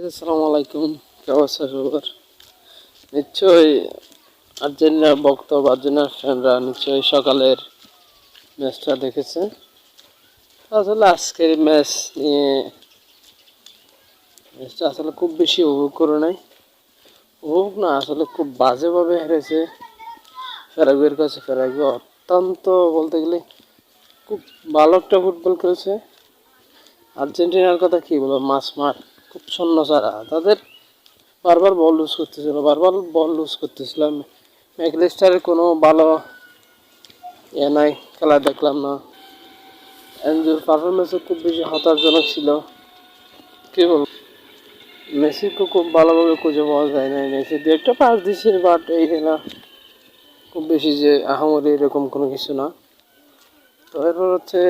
আসসালামু আলাইকুম, কেমন আছে সবার? নিশ্চয়ই আর্জেন্টিনার ভক্ত বা আর্জেন্টিনার ফ্যানরা নিশ্চয়ই সকালের ম্যাচটা দেখেছে। আসলে আজকের ম্যাচ নিয়ে ম্যাচটা আসলে খুব বেশি উপভোগ করে নাই। উপভোগ না, আসলে খুব বাজেভাবে হেরেছে প্যারাগুয়ের কাছে। প্যারাগুয়ে অত্যন্ত বলতে গেলে খুব ভালো একটা ফুটবল খেলছে। আর্জেন্টিনার কথা কী বলবো, মার খুব শূন্য ছাড়া তাদের বারবার বল লুজ করতেছিলাম। ম্যাকলিস্টারের কোনো ভালো নাই, খেলা দেখলাম না। এনজোর পারফরমেন্সও খুব বেশি হতাশজনক ছিল। কী বলবো, মেসিকে খুব ভালোভাবে খুঁজে পাওয়া যায় না। মেসি দু একটা পাস দিছে, বাট এই না খুব বেশি যে আহামরি এরকম কোনো কিছু না। তো এরপর হচ্ছে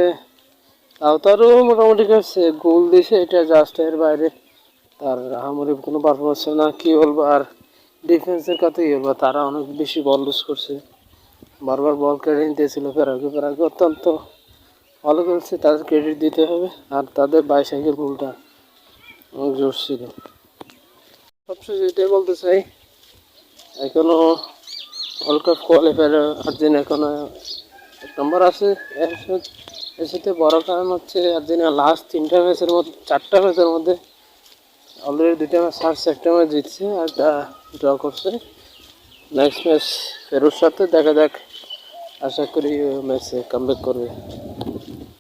তারও মোটামুটি কাছে গোল দিছে, এটা জাস্ট এর বাইরে তার আহামরি কোনো পারফরমেন্স না। কী বলবো, আর ডিফেন্সের কথা কী বলবো, তারা অনেক বেশি বল লুজ করছে, বারবার বল কেড়ে নিতেছিল। প্যারাগুয়ে অত্যন্ত ভালো খেলছে, তাদের ক্রেডিট দিতে হবে। আর তাদের বাইসাইকেল গোলটা অনেক জোর ছিল। সবশেষে এটাই বলতে চাই, এখনও ওয়ার্ল্ড কাপ কোয়ালিফায়ার আর্জেন্টিনা এখনো 1 নম্বর আছে। এর সাথে বড় কারণ হচ্ছে আর্জেন্টিনা লাস্ট 4টা ম্যাচের মধ্যে অলরেডি 2টা ম্যাচ হারছে, 1টা ম্যাচ জিতছে আর ড্র করছে। নেক্সট ম্যাচ পেরুর সাথে দেখা যাক, আশা করি ম্যাচে কামব্যাক করবে।